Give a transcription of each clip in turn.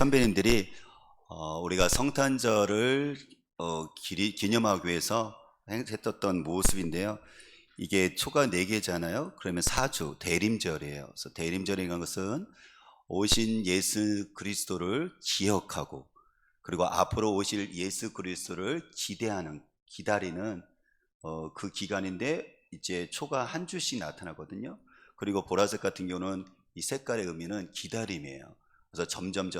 선배님들이 우리가 성탄절을 기념하기 위해서 했었던 모습인데요. 이게 초가 4개잖아요. 그러면 사주, 대림절이에요. 그래서 대림절이라는 것은 오신 예수 그리스도를 기억하고, 그리고 앞으로 오실 예수 그리스도를 기다리는 그 기간인데, 이제 초가 한 주씩 나타나거든요. 그리고 보라색 같은 경우는 이 색깔의 의미는 기다림이에요. 그래서 점점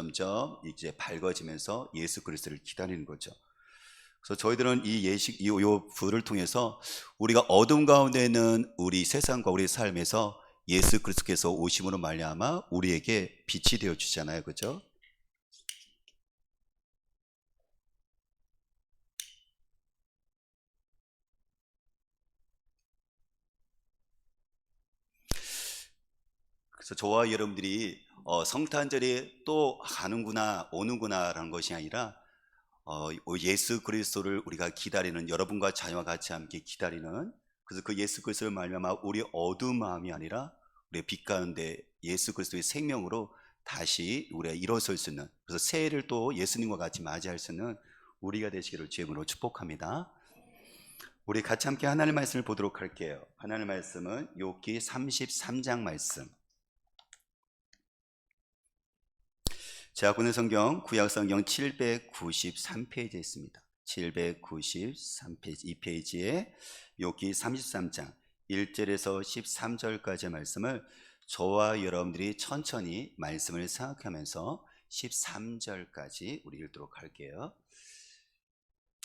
이제 밝아지면서 예수 그리스도를 기다리는 거죠. 그래서 저희들은 요 불을 통해서 우리가 어둠 가운데 있는 우리 세상과 우리 삶에서 예수 그리스도께서 오심으로 말미암아 우리에게 빛이 되어 주잖아요, 그죠? 그래서 저와 여러분들이 성탄절이 또 가는구나, 오는구나라는 것이 아니라 예수 그리스도를 우리가 기다리는, 여러분과 자녀와 같이 함께 기다리는, 그래서 그 예수 그리스도를 말미암아 우리 어두운 마음이 아니라 우리의 빛 가운데 예수 그리스도의 생명으로 다시 우리가 일어설 수 있는, 그래서 새해를 또 예수님과 같이 맞이할 수 있는 우리가 되시기를 주님으로 축복합니다. 우리 같이 함께 하나님의 말씀을 보도록 할게요. 하나님의 말씀은 욥기 33장 말씀. 제가 보는 성경 구약성경 793페이지에 있습니다. 793페이지, 이 페이지에 욥기 33장 1절에서 13절까지의 말씀을 저와 여러분들이 천천히 말씀을 생각하면서 13절까지 우리 읽도록 할게요.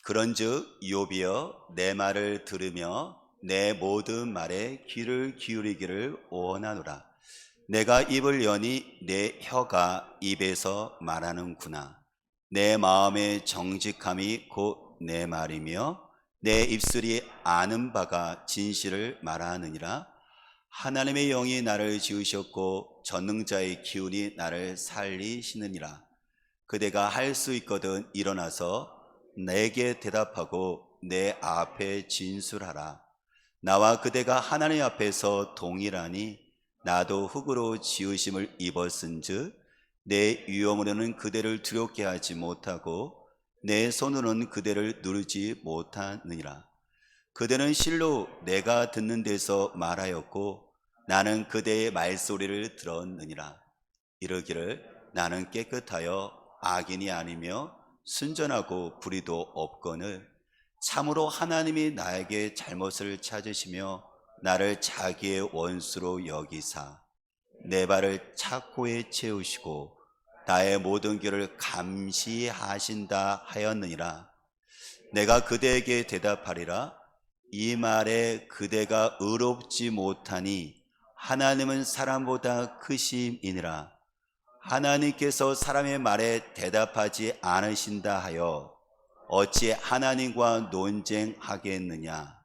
그런즉 욥이여, 내 말을 들으며 내 모든 말에 귀를 기울이기를 원하노라. 내가 입을 여니 내 혀가 입에서 말하는구나. 내 마음의 정직함이 곧 내 말이며 내 입술이 아는 바가 진실을 말하느니라. 하나님의 영이 나를 지으셨고 전능자의 기운이 나를 살리시느니라. 그대가 할 수 있거든 일어나서 내게 대답하고 내 앞에 진술하라. 나와 그대가 하나님 앞에서 동일하니 나도 흙으로 지으심을 입었은즉 내 유형으로는 그대를 두렵게 하지 못하고 내 손으로는 그대를 누르지 못하느니라. 그대는 실로 내가 듣는 데서 말하였고 나는 그대의 말소리를 들었느니라. 이르기를 나는 깨끗하여 악인이 아니며 순전하고 불의도 없거늘 참으로 하나님이 나에게 잘못을 찾으시며 나를 자기의 원수로 여기사 내 발을 착고에 채우시고 나의 모든 길을 감시하신다 하였느니라. 내가 그대에게 대답하리라. 이 말에 그대가 의롭지 못하니 하나님은 사람보다 크심이니라. 하나님께서 사람의 말에 대답하지 않으신다 하여 어찌 하나님과 논쟁하겠느냐.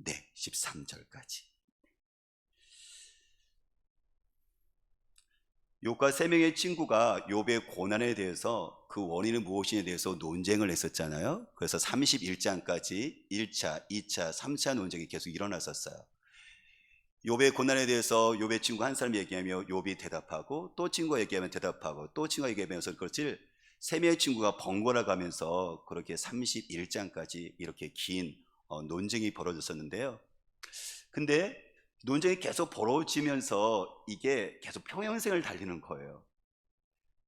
네, 13절까지. 욥과 3명의 친구가 욥의 고난에 대해서, 그 원인은 무엇이냐에 대해서 논쟁을 했었잖아요. 그래서 31장까지 1차, 2차, 3차 논쟁이 계속 일어났었어요. 욥의 고난에 대해서 욥의 친구 한 사람이 얘기하며 욥이 대답하고, 또 친구가 얘기하면 대답하고, 또 친구가 얘기하면서, 그것을 3명의 친구가 번갈아 가면서 그렇게 31장까지 이렇게 긴 논쟁이 벌어졌었는데요. 근데 논쟁이 계속 벌어지면서 이게 계속 평행선을 달리는 거예요.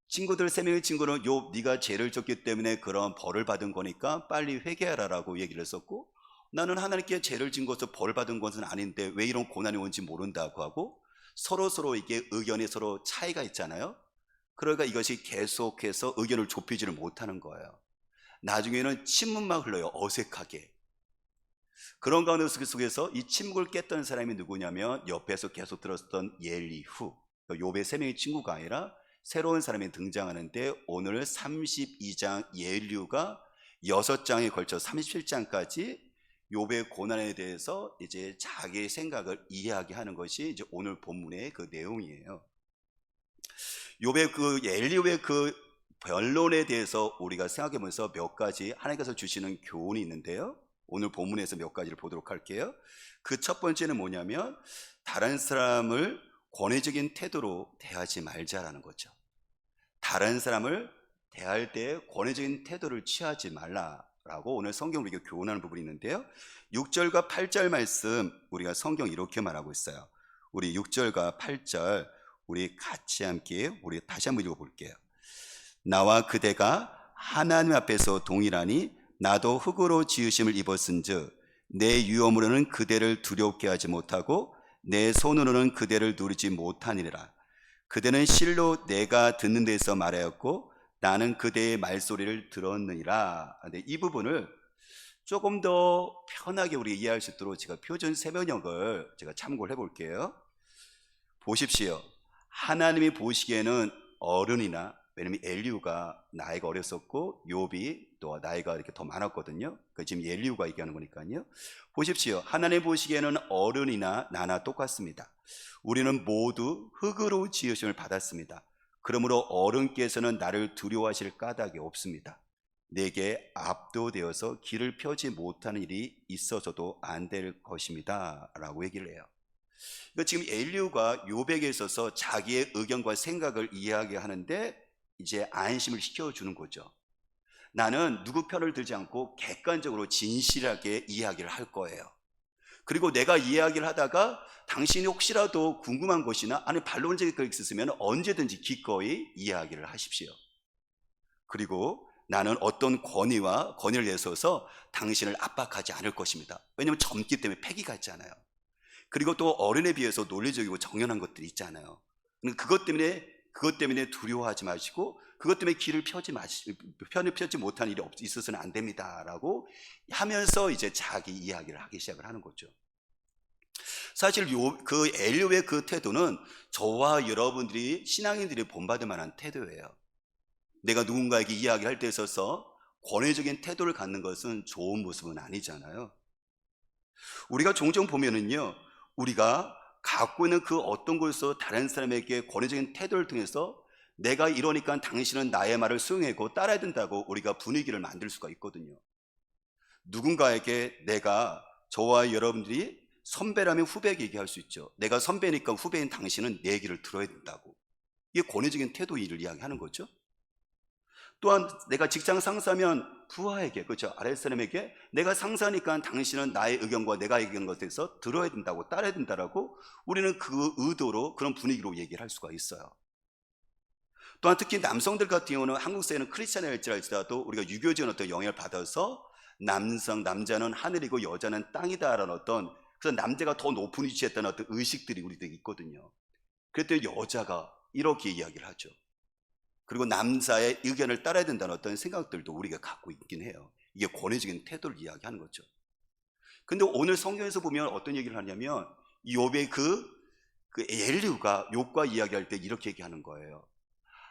친구들 3명의 친구는 욥, 네가 죄를 졌기 때문에 그런 벌을 받은 거니까 빨리 회개하라라고 얘기를 했었고, 나는 하나님께 죄를 진 것을 벌 받은 것은 아닌데 왜 이런 고난이 온지 모른다고 하고, 서로 이게 의견이 서로 차이가 있잖아요. 그러니까 이것이 계속해서 의견을 좁히지를 못하는 거예요. 나중에는 침문만 흘러요, 어색하게. 그런 가운데 속에서 이 침묵을 깼던 사람이 누구냐면 옆에서 계속 들었던 엘리후, 욥의 3명의 친구가 아니라 새로운 사람이 등장하는데, 오늘 32장 엘리후가 6장에 걸쳐 37장까지 욥의 고난에 대해서 이제 자기의 생각을 이야기하는 것이 이제 오늘 본문의 그 내용이에요. 욥의 그 엘리후의 그 변론에 대해서 우리가 생각해 보면서 몇 가지 하나님께서 주시는 교훈이 있는데요. 오늘 본문에서 몇 가지를 보도록 할게요. 그 첫 번째는 뭐냐면, 다른 사람을 권위적인 태도로 대하지 말자라는 거죠. 다른 사람을 대할 때 권위적인 태도를 취하지 말라라고 오늘 성경 우리가 교훈하는 부분이 있는데요. 6절과 8절 말씀 우리가 성경 이렇게 말하고 있어요. 우리 6절과 8절 우리 같이 함께 우리 다시 한번 읽어볼게요. 나와 그대가 하나님 앞에서 동일하니 나도 흙으로 지으심을 입었은즉 내 유업으로는 그대를 두렵게 하지 못하고 내 손으로는 그대를 누르지 못하니라. 그대는 실로 내가 듣는 데서 말하였고 나는 그대의 말소리를 들었느니라. 이 부분을 조금 더 편하게 우리가 이해할 수 있도록 제가 표준 세번역을 제가 참고를 해볼게요. 보십시오. 하나님이 보시기에는 어른이나, 왜냐면 엘리후가 나이가 어렸었고 욥이 또 나이가 이렇게 더 많았거든요. 지금 엘리후가 얘기하는 거니까요. 보십시오. 하나님 보시기에는 어른이나 나나 똑같습니다. 우리는 모두 흙으로 지으심을 받았습니다. 그러므로 어른께서는 나를 두려워하실 까닭이 없습니다. 내게 압도되어서 길을 펴지 못하는 일이 있어서도 안 될 것입니다 라고 얘기를 해요. 그러니까 지금 엘리후가 욥에게 있어서 자기의 의견과 생각을 이야기하는데 이제 안심을 시켜주는 거죠. 나는 누구 편을 들지 않고 객관적으로 진실하게 이야기를 할 거예요. 그리고 내가 이야기를 하다가 당신이 혹시라도 궁금한 것이나 아니 반론적인 것이 있으면 언제든지 기꺼이 이야기를 하십시오. 그리고 나는 어떤 권위를 내세워서 당신을 압박하지 않을 것입니다. 왜냐하면 젊기 때문에 패기가 있잖아요. 그리고 또 어른에 비해서 논리적이고 정연한 것들이 있잖아요. 그것 때문에 두려워하지 마시고 그것 때문에 편을 펴지 못한 일이 있어서는 안 됩니다라고 하면서 이제 자기 이야기를 하기 시작을 하는 거죠. 사실 그 엘리후의 그 태도는 저와 여러분들이 신앙인들이 본받을 만한 태도예요. 내가 누군가에게 이야기할 때 있어서 권위적인 태도를 갖는 것은 좋은 모습은 아니잖아요. 우리가 종종 보면은요, 우리가 갖고 있는 그 어떤 것에서 다른 사람에게 권위적인 태도를 통해서 내가 이러니까 당신은 나의 말을 수용하고 따라야 된다고 우리가 분위기를 만들 수가 있거든요. 누군가에게 저와 여러분들이 선배라면 후배에게 얘기할 수 있죠. 내가 선배니까 후배인 당신은 내 얘기를 들어야 된다고. 이게 권위적인 태도를 이야기하는 거죠. 또한 내가 직장 상사면 부하에게, 그렇죠, 아랫사람에게 내가 상사니까 당신은 나의 의견과 내가 얘기하는 것에 대해서 들어야 된다고, 따라야 된다라고 우리는 그 의도로 그런 분위기로 얘기를 할 수가 있어요. 또한 특히 남성들 같은 경우는 한국 사회는 크리스찬일지라도 우리가 유교적인 어떤 영향을 받아서 남자는 하늘이고 여자는 땅이다라는 어떤, 그래서 남자가 더 높은 위치에 있다는 어떤 의식들이 우리들이 있거든요. 그랬더니 여자가 이렇게 이야기를 하죠. 그리고 남자의 의견을 따라야 된다는 어떤 생각들도 우리가 갖고 있긴 해요. 이게 권위적인 태도를 이야기하는 거죠. 근데 오늘 성경에서 보면 어떤 얘기를 하냐면 욥의 그 엘리후가 욥과 이야기할 때 이렇게 얘기하는 거예요.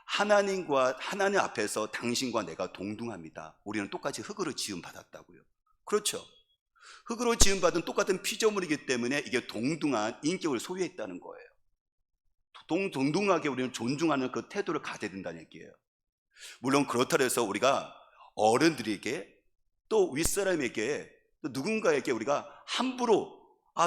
하나님 앞에서 당신과 내가 동등합니다. 우리는 똑같이 흙으로 지음 받았다고요. 그렇죠. 흙으로 지음 받은 똑같은 피조물이기 때문에 이게 동등한 인격을 소유했다는 거예요. 동등하게 우리는 존중하는 그 태도를 가져야 된다는 얘기예요. 물론 그렇다고 해서 우리가 어른들에게 또 윗사람에게 또 누군가에게 우리가 함부로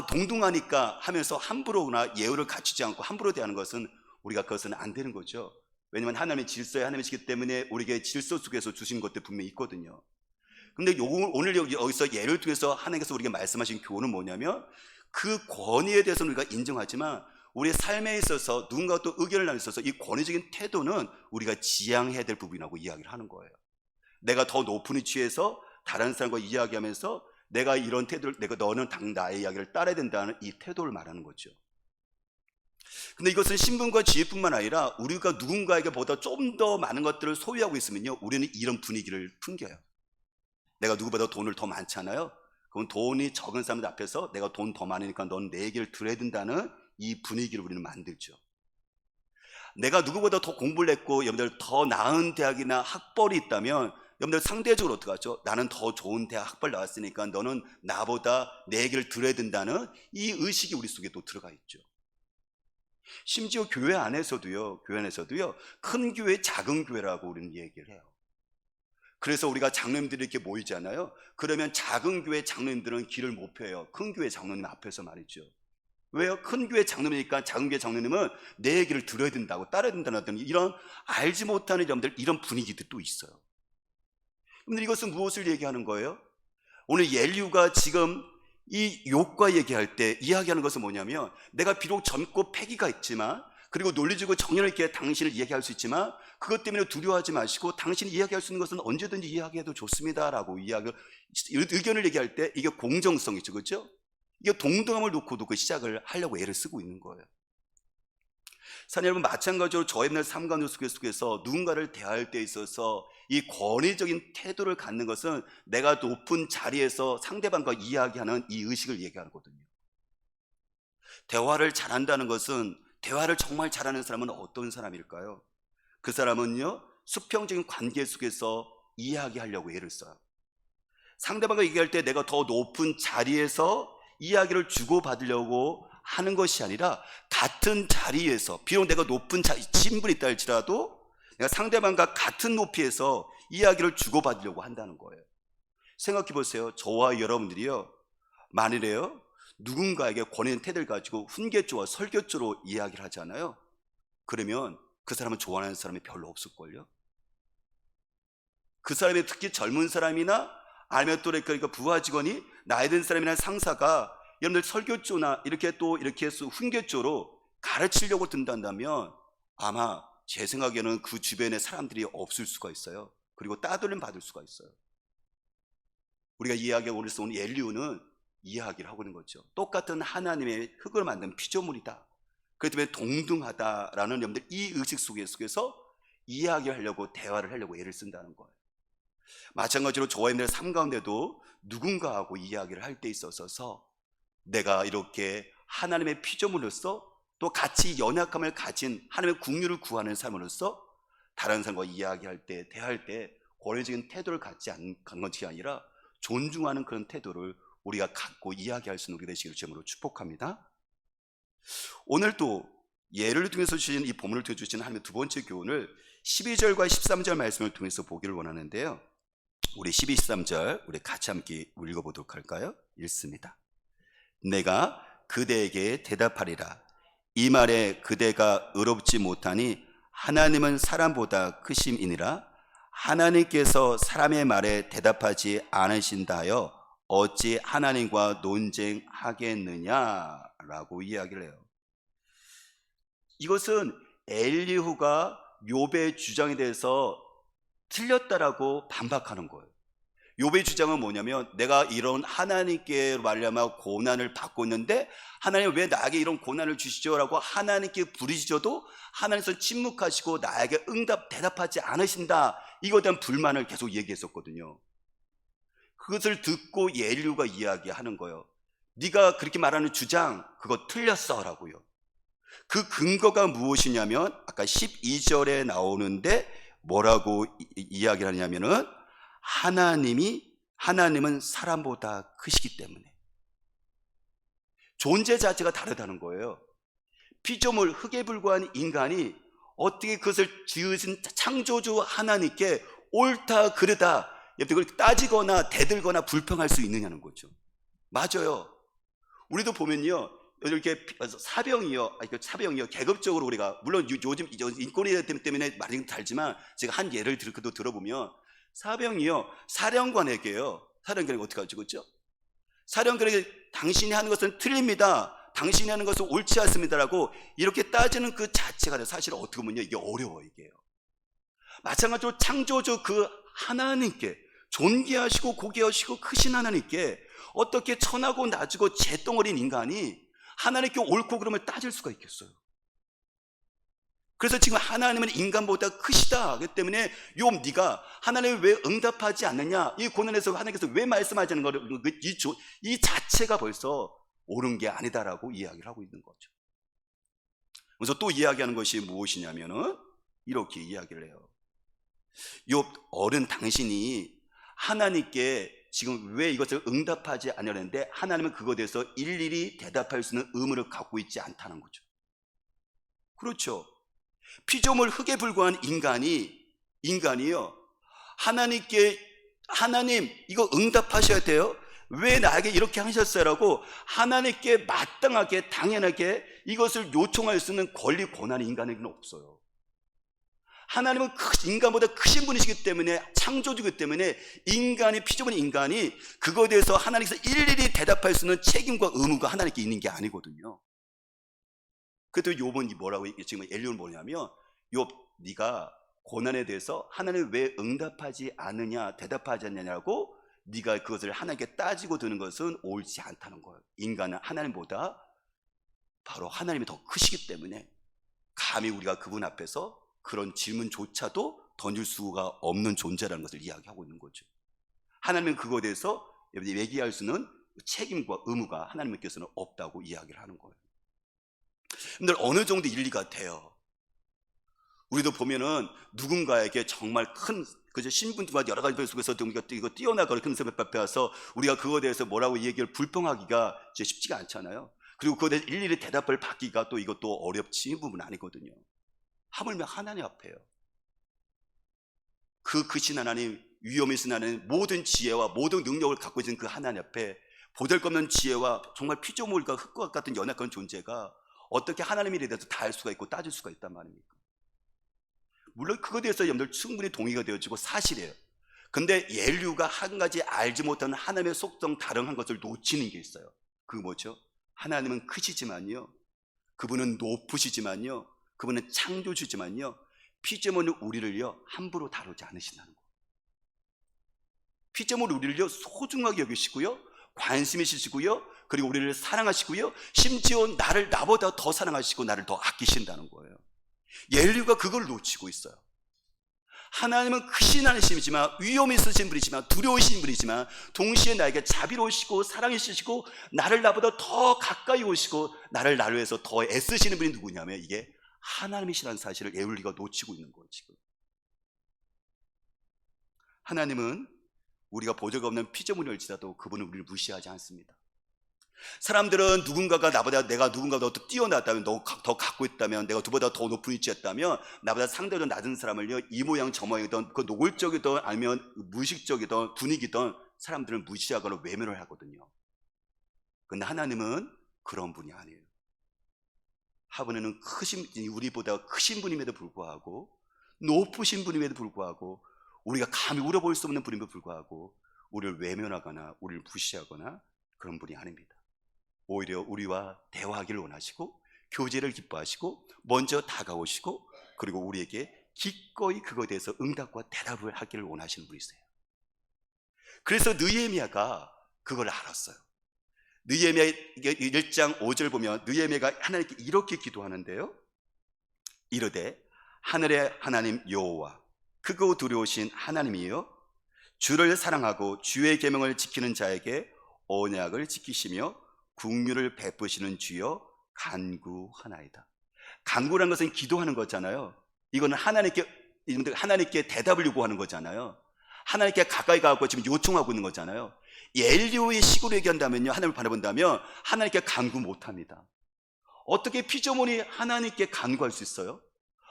동등하니까 하면서 함부로나 예우를 갖추지 않고 함부로 대하는 것은 우리가 그것은 안 되는 거죠. 왜냐하면 하나님의 질서의 하나님이시기 때문에 우리에게 질서 속에서 주신 것들 분명히 있거든요. 근데 오늘 여기서 예를 통해서 하나님께서 우리에게 말씀하신 교훈은 뭐냐면 그 권위에 대해서는 우리가 인정하지만 우리의 삶에 있어서 누군가 또 의견을 나누어서 이 권위적인 태도는 우리가 지양해야 될 부분이라고 이야기를 하는 거예요. 내가 더 높은 위치에서 다른 사람과 이야기하면서 내가 이런 태도를, 너는 나의 이야기를 따라야 된다는 이 태도를 말하는 거죠. 근데 이것은 신분과 지위뿐만 아니라 우리가 누군가에게 보다 좀 더 많은 것들을 소유하고 있으면요, 우리는 이런 분위기를 풍겨요. 내가 누구보다 돈을 더 많잖아요. 그럼 돈이 적은 사람들 앞에서 내가 돈 더 많으니까 넌 내 얘기를 들어야 된다는 이 분위기를 우리는 만들죠. 내가 누구보다 더 공부를 했고 여러분들 더 나은 대학이나 학벌이 있다면 여러분들 상대적으로 어떻게 하죠? 나는 더 좋은 대학 학벌 나왔으니까 너는 나보다 내 얘기를 들어야 된다는 이 의식이 우리 속에 또 들어가 있죠. 심지어 교회 안에서도요, 큰 교회, 작은 교회라고 우리는 얘기를 해요. 그래서 우리가 장로님들이 이렇게 모이잖아요. 그러면 작은 교회 장로님들은 길을 못 펴요. 큰 교회 장로님 앞에서 말이죠. 왜요? 큰 교회 장로님이니까 작은 교회 장로님은 내 얘기를 들어야 된다고, 따라야 된다는 이런 알지 못하는 점들, 이런 분위기도 또 있어요. 근데 이것은 무엇을 얘기하는 거예요? 오늘 엘리후가 지금 이 욥과 얘기할 때 이야기하는 것은 뭐냐면, 내가 비록 젊고 패기가 있지만, 그리고 논리적으로 정연을 있게 당신을 이야기할 수 있지만, 그것 때문에 두려워하지 마시고 당신이 이야기할 수 있는 것은 언제든지 이야기해도 좋습니다라고 의견을 얘기할 때 이게 공정성이죠, 그렇죠? 이게 동등함을 놓고도 그 시작을 하려고 애를 쓰고 있는 거예요. 사실 여러분, 마찬가지로 저의 맨날 삶 가운데 속에서 누군가를 대할 때 있어서 이 권위적인 태도를 갖는 것은 내가 높은 자리에서 상대방과 이야기하는 이 의식을 얘기하거든요. 대화를 잘한다는 것은, 대화를 정말 잘하는 사람은 어떤 사람일까요? 그 사람은요, 수평적인 관계 속에서 이야기하려고 애를 써요. 상대방과 얘기할 때 내가 더 높은 자리에서 이야기를 주고받으려고 하는 것이 아니라, 같은 자리에서, 비록 내가 높은 신분이 있다 할지라도 내가 상대방과 같은 높이에서 이야기를 주고받으려고 한다는 거예요. 생각해 보세요. 저와 여러분들이요, 만일에요 누군가에게 권위있는 태도를 가지고 훈계조와 설교조로 이야기를 하잖아요. 그러면 그 사람은 좋아하는 사람이 별로 없을걸요. 그 사람이 특히 젊은 사람이나 아니면 또 그러니까 부하 직원이, 나이 든 사람이나 상사가 여러분들 설교조나 이렇게 또 이렇게 해서 훈계조로 가르치려고 든다면 아마 제 생각에는 그 주변에 사람들이 없을 수가 있어요. 그리고 따돌림 받을 수가 있어요. 우리가 이야기하고 오늘 엘리후는 이야기를 하고 있는 거죠. 똑같은 하나님의 흙을 만든 피조물이다, 그렇기 때문에 동등하다라는 여러분들 이 의식 속에서 이야기를 하려고, 대화를 하려고 애를 쓴다는 거예요. 마찬가지로 저와 여러분들의 삶 가운데도 누군가하고 이야기를 할 때 있어서 내가 이렇게 하나님의 피조물로서 또 같이 연약함을 가진 하나님의 국류를 구하는 삶으로서 다른 사람과 이야기할 때, 대할 때 권위적인 태도를 갖지 않는 것이 아니라 존중하는 그런 태도를 우리가 갖고 이야기할 수 있는 우리 되시기를 주님으로 축복합니다. 오늘 또 예를 통해서 주신 이 본문을 통해 주신 하나님의 두 번째 교훈을 12절과 13절 말씀을 통해서 보기를 원하는데요, 우리 12, 13절 우리 같이 함께 읽어보도록 할까요? 읽습니다. 내가 그대에게 대답하리라. 이 말에 그대가 의롭지 못하니 하나님은 사람보다 크심이니라. 하나님께서 사람의 말에 대답하지 않으신다 하여 어찌 하나님과 논쟁하겠느냐라고 이야기를 해요. 이것은 엘리후가 욥의 주장에 대해서 틀렸다라고 반박하는 거예요. 욥의 주장은 뭐냐면, 내가 이런 하나님께 말미암아 고난을 받고 있는데 하나님 왜 나에게 이런 고난을 주시죠? 라고 하나님께 부르짖어도 하나님께서 침묵하시고 나에게 대답하지 않으신다, 이거에 대한 불만을 계속 얘기했었거든요. 그것을 듣고 엘리후가 이야기하는 거예요. 네가 그렇게 말하는 주장 그거 틀렸어 라고요. 그 근거가 무엇이냐면, 아까 12절에 나오는데 뭐라고 이야기를 하냐면은, 하나님은 사람보다 크시기 때문에. 존재 자체가 다르다는 거예요. 피조물, 흙에 불과한 인간이 어떻게 그것을 지으신 창조주 하나님께 옳다 그르다 그걸 따지거나 대들거나 불평할 수 있느냐는 거죠. 맞아요. 우리도 보면요, 이렇게 사병이요, 계급적으로 우리가, 물론 요즘 인권위 때문에 말이 달지만 제가 한 예를 들어보면, 사병이요, 사령관에게요, 사령관이 어떻게 하죠, 그렇죠? 사령관에게 당신이 하는 것은 틀립니다, 당신이 하는 것은 옳지 않습니다라고 이렇게 따지는 그 자체가 사실 어떻게 보면 이게 어려워요. 이게요. 마찬가지로 창조주 그 하나님께, 존귀하시고 고귀하시고 크신 하나님께 어떻게 천하고 낮고 재덩어린 인간이 하나님께 옳고 그름을 따질 수가 있겠어요? 그래서 지금 하나님은 인간보다 크시다. 그렇기 때문에 욥, 네가 하나님을 왜 응답하지 않느냐, 이 고난에서 하나님께서 왜 말씀하지 않는 거를, 이 자체가 벌써 옳은 게 아니다라고 이야기를 하고 있는 거죠. 그래서 또 이야기하는 것이 무엇이냐면은 이렇게 이야기를 해요. 욥, 어른 당신이 하나님께 지금 왜 이것을 응답하지 않으려는데 하나님은 그것에 대해서 일일이 대답할 수 있는 의무를 갖고 있지 않다는 거죠. 그렇죠. 피조물 흙에 불과한 인간이요, 하나님께, 하나님 이거 응답하셔야 돼요. 왜 나에게 이렇게 하셨어요라고 하나님께 마땅하게 당연하게 이것을 요청할 수 있는 권리 권한이 인간에게는 없어요. 하나님은 인간보다 크신 분이시기 때문에, 창조주이기 때문에 인간이, 피조물 인간이 그거에 대해서 하나님께서 일일이 대답할 수 있는 책임과 의무가 하나님께 있는 게 아니거든요. 그래도 욥은 뭐라고 지금 엘리야는 뭐냐면, 욥 네가 고난에 대해서 하나님 왜 응답하지 않느냐, 대답하지 않느냐고 네가 그것을 하나님께 따지고 드는 것은 옳지 않다는 거예요. 인간은 하나님보다 바로 하나님이 더 크시기 때문에 감히 우리가 그분 앞에서 그런 질문조차도 던질 수가 없는 존재라는 것을 이야기하고 있는 거죠. 하나님은 그거에 대해서 얘기할 수는 책임과 의무가 하나님께서는 없다고 이야기를 하는 거예요. 근데 어느 정도 일리가 돼요. 우리도 보면은 누군가에게 정말 큰 신분과 여러 가지 속에서 이거 뛰어나거나 큰 세력 앞에 와서 우리가 그거에 대해서 뭐라고 얘기를 불평하기가 쉽지가 않잖아요. 그리고 그거에 대해서 일일이 대답을 받기가 또 이것도 어렵지 부분은 아니거든요. 하물며 하나님 앞에요. 그 크신 하나님, 위엄이신 하나님, 모든 지혜와 모든 능력을 갖고 있는 그 하나님 앞에 보잘것없는 지혜와 정말 피조물과 흙과 같은 연약한 존재가 어떻게 하나님에 대해서 다 알 수가 있고 따질 수가 있단 말입니까? 물론 그거에 대해서 여러분들 충분히 동의가 되어지고 사실이에요. 근데 인류가 한 가지 알지 못하는 하나님의 속성 다른 한 것을 놓치는 게 있어요. 그게 뭐죠? 하나님은 크시지만요, 그분은 높으시지만요, 그분은 창조주지만요, 피조물 우리를요 함부로 다루지 않으신다는 거예요. 피조물 우리를요 소중하게 여기시고요, 관심 있으시고요, 그리고 우리를 사랑하시고요, 심지어 나보다 더 사랑하시고 나를 더 아끼신다는 거예요. 인류가 그걸 놓치고 있어요. 하나님은 크신 하나님이지만, 위엄이 있으신 분이지만, 두려우신 분이지만, 동시에 나에게 자비로우시고 사랑이 있으시고 나보다 더 가까이 오시고 나를 위해서 더 애쓰시는 분이 누구냐면 이게 하나님이시라는 사실을 인류가 놓치고 있는 거예요. 지금 하나님은 우리가 보잘것없는 피조물일지라도 그분은 우리를 무시하지 않습니다. 사람들은 내가 누군가보다 더 뛰어났다면, 더 갖고 있다면, 내가 누구보다 더 높은 위치였다면, 나보다 상대적으로 낮은 사람을요, 이 모양 저 모양이든 그 노골적이든 아니면 무의식적이든 분위기든 사람들은 무시하거나 외면을 하거든요. 그런데 하나님은 그런 분이 아니에요. 하나님은 우리보다 크신 분임에도 불구하고, 높으신 분임에도 불구하고, 우리가 감히 울어볼 수 없는 분임에도 불구하고 우리를 외면하거나 우리를 무시하거나 그런 분이 아닙니다. 오히려 우리와 대화하기를 원하시고 교제를 기뻐하시고 먼저 다가오시고 그리고 우리에게 기꺼이 그거에 대해서 응답과 대답을 하기를 원하시는 분이세요. 그래서 느헤미야가 그걸 알았어요. 느헤미야 1장 5절 보면 느헤미야가 하나님께 이렇게 기도하는데요, 이르되 하늘의 하나님 여호와, 크고 두려우신 하나님이여, 주를 사랑하고 주의 계명을 지키는 자에게 언약을 지키시며 긍휼을 베푸시는 주여 간구하나이다. 간구라는 것은 기도하는 거잖아요. 이거는 하나님께 대답을 요구하는 거잖아요. 하나님께 가까이 가고 지금 요청하고 있는 거잖아요. 인류의 식으로 얘기한다면요, 하나님을 바라본다면 하나님께 간구 못합니다. 어떻게 피조물이 하나님께 간구할 수 있어요?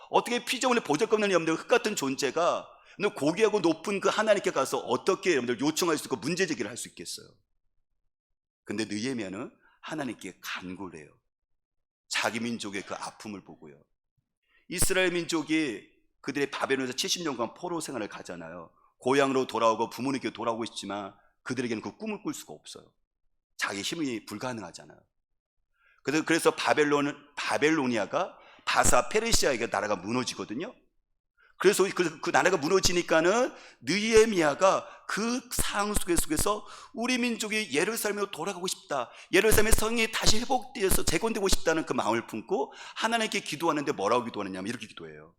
어떻게 피조물의 보잘것없는 여러분들 흙 같은 존재가 고귀하고 높은 그 하나님께 가서 어떻게 여러분들 요청할 수 있고 문제제기를 할 수 있겠어요? 근데 느헤미야는 하나님께 간구를 해요. 자기 민족의 그 아픔을 보고요. 이스라엘 민족이 그들의 바벨론에서 70년간 포로 생활을 가잖아요. 고향으로 돌아오고 부모님께 돌아오고 싶지만 그들에게는 그 꿈을 꿀 수가 없어요. 자기 힘이 불가능하잖아요. 그래서 바벨로니아가 바사 페르시아에게 나라가 무너지거든요. 그래서 그 나라가 무너지니까는 느헤미야가 그 상황 속에서 우리 민족이 예루살렘으로 돌아가고 싶다, 예루살렘의 성이 다시 회복되어서 재건되고 싶다는 그 마음을 품고 하나님께 기도하는데 뭐라고 기도하느냐면 이렇게 기도해요.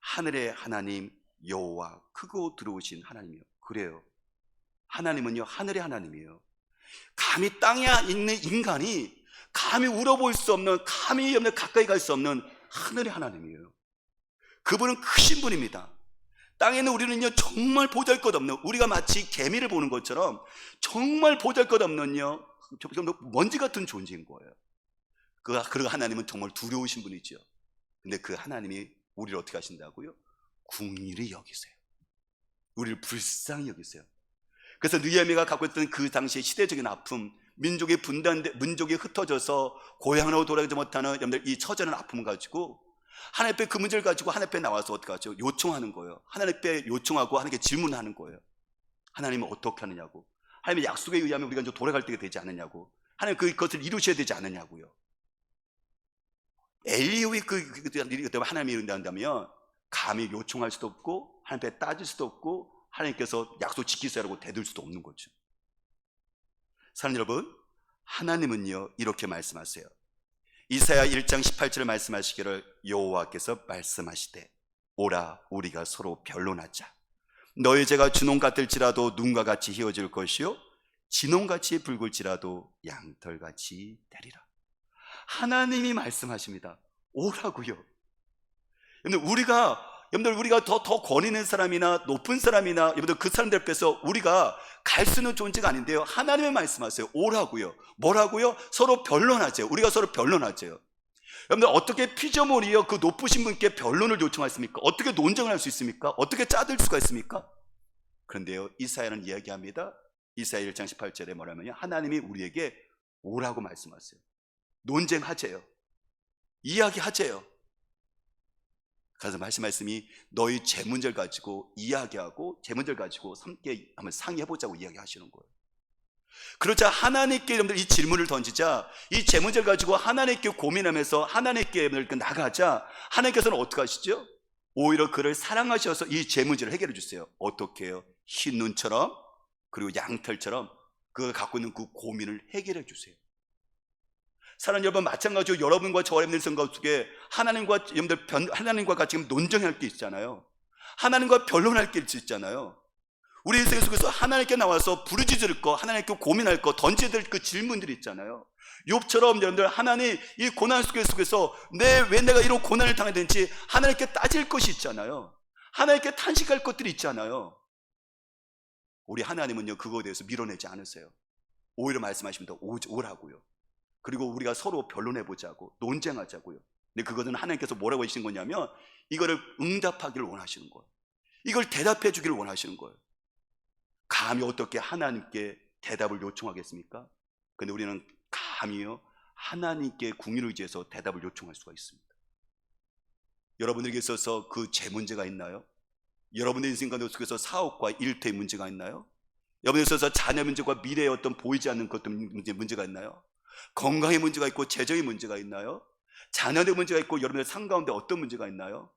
하늘의 하나님 여호와, 크고 두려우신 하나님이요. 그래요, 하나님은요 하늘의 하나님이에요. 감히 땅에 있는 인간이 감히 울어볼 수 없는, 감히 가까이 갈 수 없는 하늘의 하나님이에요. 그분은 크신 분입니다. 땅에 있는 우리는요 정말 보잘것없는, 우리가 마치 개미를 보는 것처럼 정말 보잘것없는요 먼지 같은 존재인 거예요. 그 하나님은 정말 두려우신 분이죠. 근데 그 하나님이 우리를 어떻게 하신다고요? 긍휼히 여기세요. 우리를 불쌍히 여기세요. 그래서 느헤미야가 갖고 있던 그 당시의 시대적인 아픔, 민족이 민족이 흩어져서 고향으로 돌아가지 못하는 여러분들 이 처절한 아픔을 가지고 하나님 앞에 그 문제를 가지고 하나님 앞에 나와서 어떻게 하죠? 요청하는 거예요. 하나님 앞에 요청하고 하나님께 질문하는 거예요. 하나님은 어떻게 하느냐고. 하나님의 약속에 의하면 우리가 이제 돌아갈 때가 되지 않느냐고. 하나님 그것을 이루셔야 되지 않느냐고요. 엘리후의 일이 때문에 하나님이 이룬다면 감히 요청할 수도 없고 하나님 앞에 따질 수도 없고 하나님께서 약속 지키세요라고 대들 수도 없는 거죠. 사랑하는 여러분, 하나님은요 이렇게 말씀하세요. 이사야 1장 18절에 말씀하시기를 여호와께서 말씀하시되 오라 우리가 서로 변론하자. 너희 죄가 주홍 같을지라도 눈과 같이 희어질 것이요 진홍같이 붉을지라도 양털같이 되리라. 하나님이 말씀하십니다. 오라고요. 여러분들 우리가 더 권위 있는 사람이나 높은 사람이나 여러분들 그 사람들 앞에서 우리가 갈 수 있는 존재가 아닌데요. 하나님이 말씀하세요. 오라고요. 뭐라고요? 서로 변론하세요. 우리가 서로 변론하세요. 여러분들 어떻게 피조물이요 그 높으신 분께 변론을 요청하십니까? 어떻게 논쟁을 할 수 있습니까? 어떻게 짜들 수가 있습니까? 그런데요 이사야는 이야기합니다. 이사야 1장 18절에 뭐라면요, 하나님이 우리에게 오라고 말씀하세요. 논쟁하재요. 이야기하재요. 그래서 말씀이 너희 제 문제를 가지고 이야기하고 제 문제를 가지고 함께 한번 상의해보자고 이야기하시는 거예요. 그러자 하나님께 여러분들 이 질문을 던지자, 이 제 문제를 가지고 하나님께 고민하면서 하나님께 나가자, 하나님께서는 어떻게 하시죠? 오히려 그를 사랑하셔서 이 제 문제를 해결해 주세요. 어떻게 해요? 흰 눈처럼 그리고 양털처럼 그가 갖고 있는 그 고민을 해결해 주세요. 사랑하는 여러분, 마찬가지로 여러분과 저 여러분들 생각 속에 하나님과 같이 논쟁할 게 있잖아요. 하나님과 변론할 게 있잖아요. 우리 인생 속에서 하나님께 나와서 부르짖을 거, 하나님께 고민할 거, 던져야 될 그 질문들이 있잖아요. 욥처럼 여러분들 하나님 이 고난 속에서 왜 내가 이런 고난을 당해야 되는지 하나님께 따질 것이 있잖아요. 하나님께 탄식할 것들이 있잖아요. 우리 하나님은요 그거에 대해서 밀어내지 않으세요. 오히려 말씀하십니다. 오라고요. 그리고 우리가 서로 변론해보자고, 논쟁하자고요. 근데 그것은 하나님께서 뭐라고 하시는 거냐면 이거를 응답하기를 원하시는 거예요. 이걸 대답해 주기를 원하시는 거예요. 감히 어떻게 하나님께 대답을 요청하겠습니까? 근데 우리는 감히요 하나님께 궁유를 의지해서 대답을 요청할 수가 있습니다. 여러분에게 있어서 그 제 문제가 있나요? 여러분의 인생 가운데 속에서 사업과 일터의 문제가 있나요? 여러분에 있어서 자녀 문제와 미래의 어떤 보이지 않는 것들 문제가 있나요? 건강의 문제가 있고 재정의 문제가 있나요? 자녀의 문제가 있고 여러분의 삶 가운데 어떤 문제가 있나요?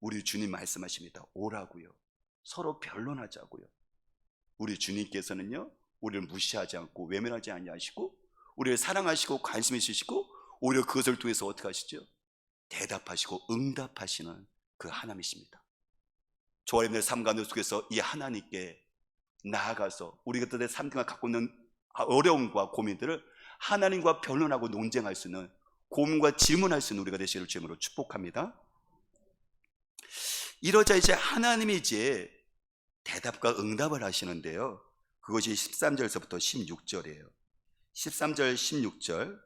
우리 주님 말씀하십니다. 오라고요. 서로 변론하자고요. 우리 주님께서는요 우리를 무시하지 않고 외면하지 아니하시고 우리를 사랑하시고 관심 있으시고 오히려 그것을 통해서 어떻게 하시죠? 대답하시고 응답하시는 그 하나님이십니다. 저와 여러분의 삶 가운데 속에서 이 하나님께 나아가서 우리가 내 삶과 갖고 있는 어려움과 고민들을 하나님과 변론하고 논쟁할 수 있는, 고민과 질문할 수 있는 우리가 되시기를 주님으로 축복합니다. 이러자 이제 하나님이 이제 대답과 응답을 하시는데요, 그것이 13절에서부터 16절이에요 13절 16절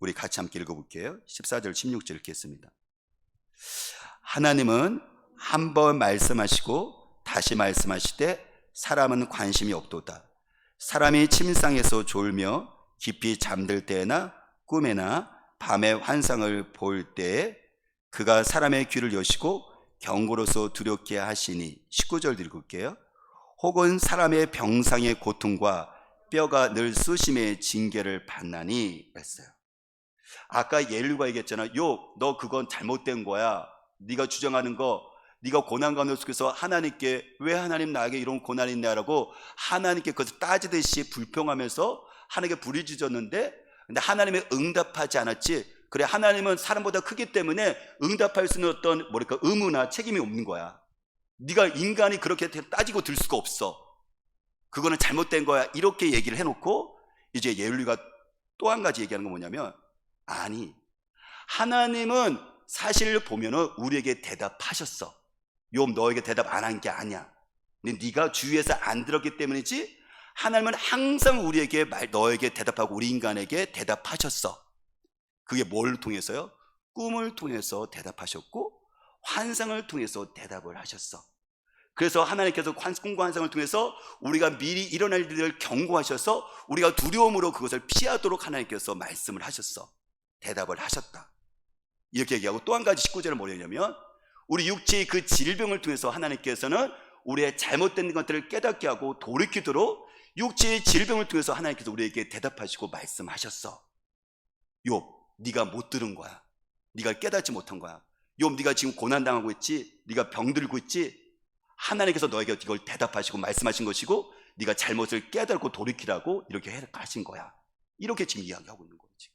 우리 같이 함께 읽어볼게요. 14절 16절 읽겠습니다. 하나님은 한 번 말씀하시고 다시 말씀하시되 사람은 관심이 없도다. 사람이 침상에서 졸며 깊이 잠들 때나 꿈에나 밤에 환상을 볼 때에 그가 사람의 귀를 여시고 경고로서 두렵게 하시니. 19절 읽을게요. 혹은 사람의 병상의 고통과 뼈가 늘 수심의 징계를 받나니 했어요. 아까 예루가 얘기했잖아. 너 그건 잘못된 거야. 네가 주장하는 거, 네가 고난 가운데 속에서 하나님께 왜 하나님 나에게 이런 고난이 있냐라고 하나님께 그것을 따지듯이 불평하면서 하나님께 부르짖었는데, 근데 하나님이 응답하지 않았지. 그래, 하나님은 사람보다 크기 때문에 응답할 수 있는 어떤 의무나 책임이 없는 거야. 네가 인간이 그렇게 따지고 들 수가 없어. 그거는 잘못된 거야. 이렇게 얘기를 해놓고 이제 예루가 또 한 가지 얘기하는 건 뭐냐면, 아니, 하나님은 사실 보면은 우리에게 대답하셨어. 욥 너에게 대답 안 한 게 아니야. 근데 네가 주위에서 안 들었기 때문이지 하나님은 항상 우리에게 너에게 대답하고 우리 인간에게 대답하셨어. 그게 뭘 통해서요? 꿈을 통해서 대답하셨고 환상을 통해서 대답을 하셨어. 그래서 하나님께서 꿈과 환상을 통해서 우리가 미리 일어날 일을 경고하셔서 우리가 두려움으로 그것을 피하도록 하나님께서 말씀을 하셨어. 대답을 하셨다. 이렇게 얘기하고 또 한 가지 19절은 뭐냐면 우리 육체의 그 질병을 통해서 하나님께서는 우리의 잘못된 것들을 깨닫게 하고 돌이키도록 육체의 질병을 통해서 하나님께서 우리에게 대답하시고 말씀하셨어. 욥, 네가 못 들은 거야. 네가 깨닫지 못한 거야. 욥, 네가 지금 고난당하고 있지? 네가 병들고 있지? 하나님께서 너에게 이걸 대답하시고 말씀하신 것이고 네가 잘못을 깨닫고 돌이키라고 이렇게 하신 거야. 이렇게 지금 이야기하고 있는 거지.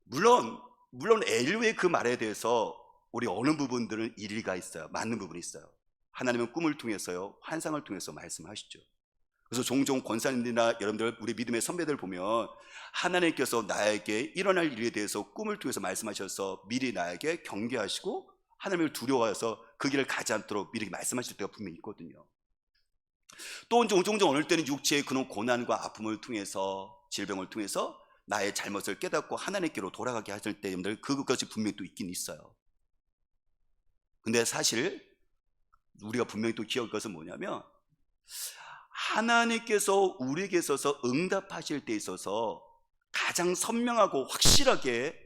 물론 엘류의 그 말에 대해서 우리 어느 부분들은 일리가 있어요. 맞는 부분이 있어요. 하나님은 꿈을 통해서요, 환상을 통해서 말씀하시죠. 그래서 종종 권사님들이나 여러분들 우리 믿음의 선배들 보면 하나님께서 나에게 일어날 일에 대해서 꿈을 통해서 말씀하셔서 미리 나에게 경계하시고 하나님을 두려워해서 그 길을 가지 않도록 미리 말씀하실 때가 분명히 있거든요. 또 종종 어느 때는 육체의 그런 고난과 아픔을 통해서, 질병을 통해서 나의 잘못을 깨닫고 하나님께로 돌아가게 하실 때 여러분들 그것이 분명히 또 있긴 있어요. 근데 사실 우리가 분명히 또 기억할 것은 뭐냐면 하나님께서 우리에게 있어서 응답하실 때 있어서 가장 선명하고 확실하게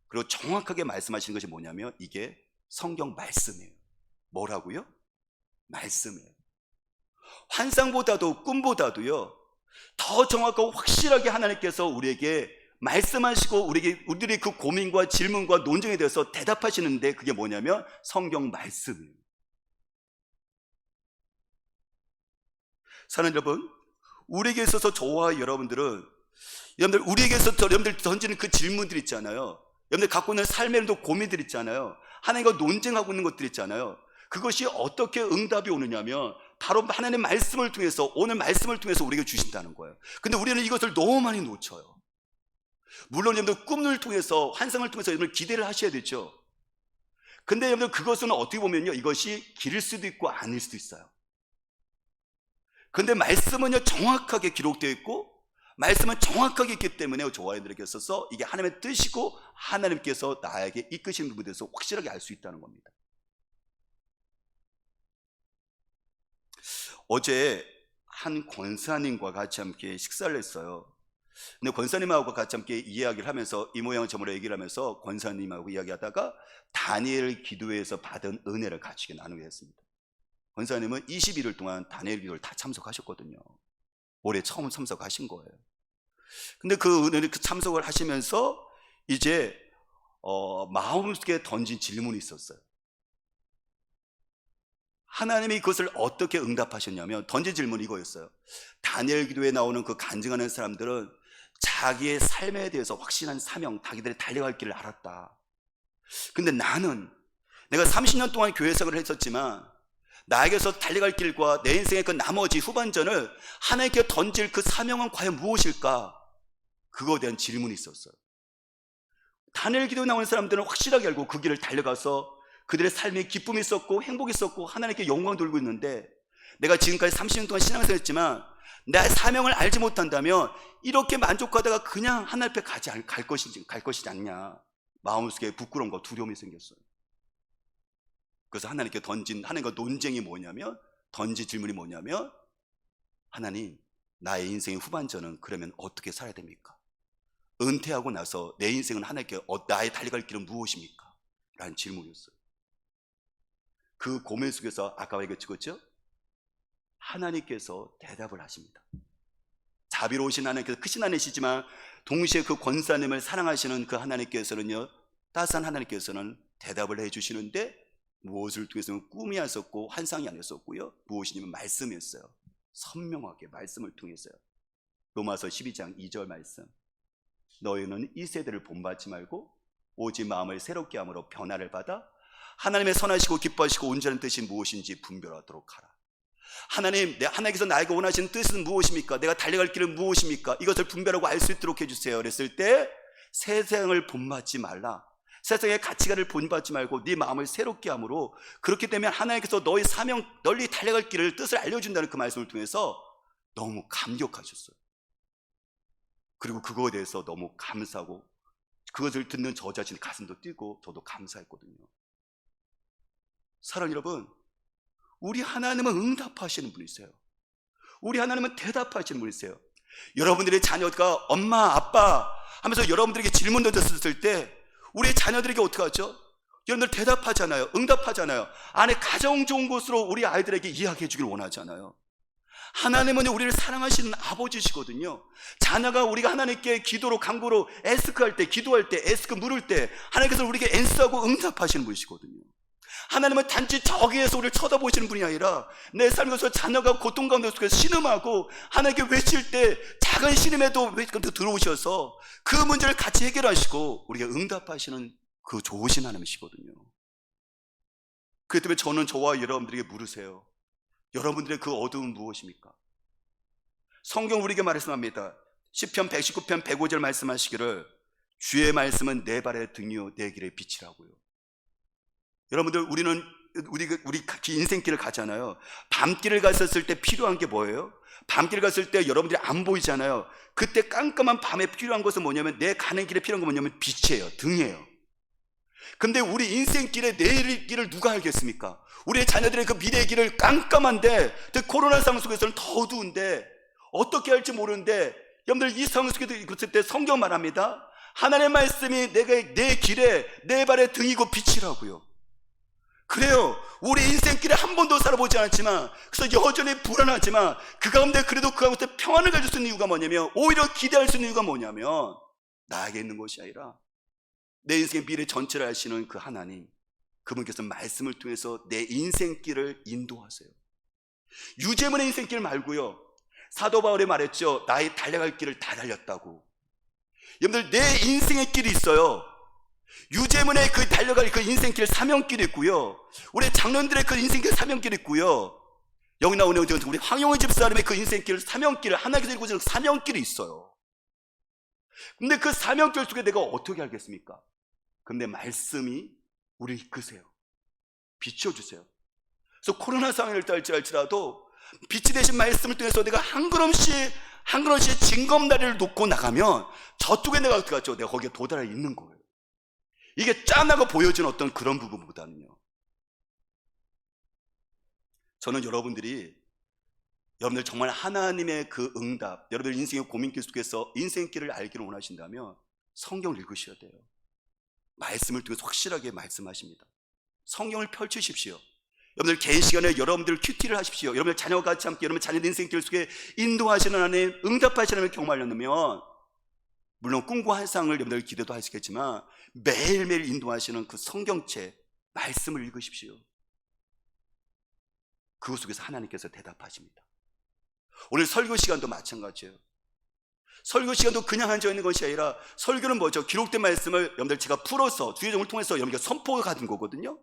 그리고 정확하게 말씀하시는 것이 뭐냐면 이게 성경 말씀이에요. 뭐라고요? 말씀이에요. 환상보다도 꿈보다도요 더 정확하고 확실하게 하나님께서 우리에게 말씀하시고 우리의 그 고민과 질문과 논쟁에 대해서 대답하시는데 그게 뭐냐면 성경 말씀이에요. 사랑하는 여러분, 우리에게 있어서 저와 여러분들 우리에게 있어서 여러분들 던지는 그 질문들 있잖아요. 여러분들 갖고 있는 삶의 고민들 있잖아요. 하나님과 논쟁하고 있는 것들 있잖아요. 그것이 어떻게 응답이 오느냐면 바로 하나님의 말씀을 통해서, 오늘 말씀을 통해서 우리에게 주신다는 거예요. 근데 우리는 이것을 너무 많이 놓쳐요. 물론 여러분들 꿈을 통해서, 환상을 통해서 여러분들 기대를 하셔야 되죠. 근데 여러분들 그것은 어떻게 보면요 이것이 길일 수도 있고 아닐 수도 있어요. 근데 말씀은요 정확하게 기록되어 있고 말씀은 정확하게 있기 때문에 저와 여러분들에게 있어서 이게 하나님의 뜻이고 하나님께서 나에게 이끄시는 부분에 대해서 확실하게 알 수 있다는 겁니다. 어제 한 권사님과 같이 함께 식사를 했어요. 근데 권사님하고 같이 함께 이야기를 하면서 이 모양 저 모양 얘기를 하면서 권사님하고 이야기하다가 다니엘 기도에서 받은 은혜를 같이 나누게 했습니다. 권사님은 21일 동안 다니엘 기도를 다 참석하셨거든요. 올해 처음 참석하신 거예요. 근데 그 은혜를 참석을 하시면서 이제 마음속에 던진 질문이 있었어요. 하나님이 그것을 어떻게 응답하셨냐면 던진 질문이 이거였어요. 다니엘 기도에 나오는 그 간증하는 사람들은 자기의 삶에 대해서 확신한 사명, 자기들의 달려갈 길을 알았다. 근데 내가 30년 동안 교회 생활을 했었지만 나에게서 달려갈 길과 내 인생의 그 나머지 후반전을 하나님께 던질 그 사명은 과연 무엇일까? 그거에 대한 질문이 있었어요. 다니엘 기도에 나오는 사람들은 확실하게 알고 그 길을 달려가서 그들의 삶에 기쁨이 있었고 행복이 있었고 하나님께 영광 돌고 있는데 내가 지금까지 30년 동안 신앙생활 했지만 내 사명을 알지 못한다면 이렇게 만족하다가 그냥 하나님 앞에 갈 것이지 않냐 마음속에 부끄러움과 두려움이 생겼어요. 그래서 하나님께 던진 하나님과 논쟁이 뭐냐면 던진 질문이 뭐냐면 하나님 나의 인생의 후반전은 그러면 어떻게 살아야 됩니까? 은퇴하고 나서 내 인생은 하나님께 나의 달려갈 길은 무엇입니까? 라는 질문이었어요. 그 고민 속에서 아까 얘기했죠? 하나님께서 대답을 하십니다. 자비로우신 하나님께서 크신 하나님이시지만 동시에 그 권사님을 사랑하시는 그 하나님께서는요 따스한 하나님께서는 대답을 해주시는데 무엇을 통해서는 꿈이 아니었고 환상이 아니었고요 무엇이냐면 말씀이었어요. 선명하게 말씀을 통해서요. 로마서 12장 2절 말씀 너희는 이 세대를 본받지 말고 오직 마음을 새롭게 함으로 변화를 받아 하나님의 선하시고 기뻐하시고 온전한 뜻이 무엇인지 분별하도록 하라. 하나님께서 나에게 원하시는 뜻은 무엇입니까? 내가 달려갈 길은 무엇입니까? 이것을 분별하고 알 수 있도록 해주세요. 그랬을 때 세상을 본받지 말라. 세상의 가치관을 본받지 말고 네 마음을 새롭게 함으로 그렇게 되면 하나님께서 너의 사명 널리 달려갈 길을 뜻을 알려준다는 그 말씀을 통해서 너무 감격하셨어요. 그리고 그거에 대해서 너무 감사하고 그것을 듣는 저 자신의 가슴도 뛰고 저도 감사했거든요. 사랑 여러분, 우리 하나님은 응답하시는 분이세요. 우리 하나님은 대답하시는 분이세요. 여러분들의 자녀가 엄마, 아빠 하면서 여러분들에게 질문 던졌을 때 우리 자녀들에게 어떻게 하죠? 여러분들 대답하잖아요. 응답하잖아요. 안에 가장 좋은 곳으로 우리 아이들에게 이야기해 주길 원하잖아요. 하나님은 우리를 사랑하시는 아버지시거든요. 자녀가 우리가 하나님께 기도로 간구로 에스크할 때, 기도할 때, 에스크 물을 때 하나님께서 우리에게 앤서하고 응답하시는 분이시거든요. 하나님은 단지 저기에서 우리를 쳐다보시는 분이 아니라 내 삶에서 자녀가 고통 가운데 속에서 신음하고 하나님께 외칠 때 작은 신음에도 들어오셔서 그 문제를 같이 해결하시고 우리가 응답하시는 그 좋으신 하나님이시거든요. 그렇기 때문에 저는 저와 여러분들에게 물으세요. 여러분들의 그 어두움은 무엇입니까? 성경 우리에게 말씀합니다. 시편 119편 105절 말씀하시기를 주의 말씀은 내 발의 등이요 내 길의 빛이라고요. 여러분들 우리 인생길을 가잖아요. 밤길을 갔었을 때 필요한 게 뭐예요? 밤길 갔을 때 여러분들이 안 보이잖아요. 그때 깜깜한 밤에 필요한 것은 뭐냐면 내 가는 길에 필요한 건 뭐냐면 빛이에요. 등이에요. 근데 우리 인생길의 내일 길을 누가 알겠습니까? 우리의 자녀들의 그 미래의 길을 깜깜한데 코로나 상황 속에서는 더 어두운데 어떻게 할지 모르는데 여러분들 이 상황 속에도 있을 때 성경 말합니다. 하나님의 말씀이 내 길에 내 발의 등이고 빛이라고요. 그래요. 우리 인생길에 한 번도 살아보지 않았지만 그래서 여전히 불안하지만 그 가운데 그래도 그 가운데 평안을 가질 수 있는 이유가 뭐냐면 오히려 기대할 수 있는 이유가 뭐냐면 나에게 있는 것이 아니라 내 인생의 미래 전체를 아시는 그 하나님, 그분께서 말씀을 통해서 내 인생길을 인도하세요. 유재문의 인생길 말고요. 사도 바울이 말했죠. 나의 달려갈 길을 다 달렸다고. 여러분들 내 인생의 길이 있어요. 유재문의 그 달려갈 그 인생길 사명길이 있고요. 우리 장로님들의 그 인생길 사명길이 있고요. 여기 나오는 우리 황용희 집사님의 그 인생길 사명길을 하나님께서 읽어주는 사명길이 있어요. 근데 그 사명길 속에 내가 어떻게 알겠습니까? 근데 말씀이 우리를 이끄세요. 비춰주세요. 그래서 코로나 상황을 할지라도 빛이 되신 말씀을 통해서 내가 한 걸음씩 징검다리를 놓고 나가면 저쪽에 내가 어떻게 하죠? 내가 거기에 도달해 있는 거예요. 이게 짠하고 보여지는 어떤 그런 부분보다는요. 저는 여러분들 정말 하나님의 그 응답, 여러분들 인생의 고민길 속에서 인생길을 알기를 원하신다면 성경을 읽으셔야 돼요. 말씀을 통해서 확실하게 말씀하십니다. 성경을 펼치십시오. 여러분들 개인 시간에 여러분들 큐티를 하십시오. 여러분들 자녀와 같이 함께 여러분 자녀 인생길 속에 인도하시는 하나님, 응답하시는 하나님 경험하려면 물론 꿈과 환상을 여러분들 기대도 하시겠지만 매일매일 인도하시는 그 성경책 말씀을 읽으십시오. 그 속에서 하나님께서 대답하십니다. 오늘 설교 시간도 마찬가지예요. 설교 시간도 그냥 앉아있는 것이 아니라 설교는 뭐죠? 기록된 말씀을 여러분들 제가 풀어서 주의종을 통해서 여러분께 선포가 가는 거거든요.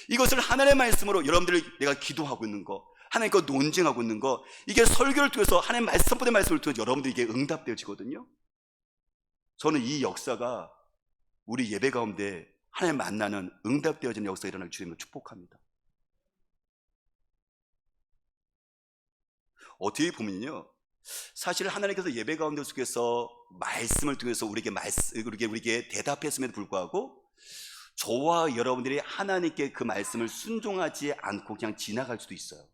이것을 하나님의 말씀으로 여러분들이 내가 기도하고 있는 거, 하나님과 논쟁하고 있는 거, 이게 설교를 통해서 하나님 말씀, 선포된 말씀을 통해서 여러분들에게 응답되어지거든요. 저는 이 역사가 우리 예배 가운데 하나님 만나는 응답되어지는 역사가 일어날 주님을 축복합니다. 어떻게 보면요, 사실 하나님께서 예배 가운데 속에서 말씀을 통해서 우리에게 대답했음에도 불구하고 저와 여러분들이 하나님께 그 말씀을 순종하지 않고 그냥 지나갈 수도 있어요.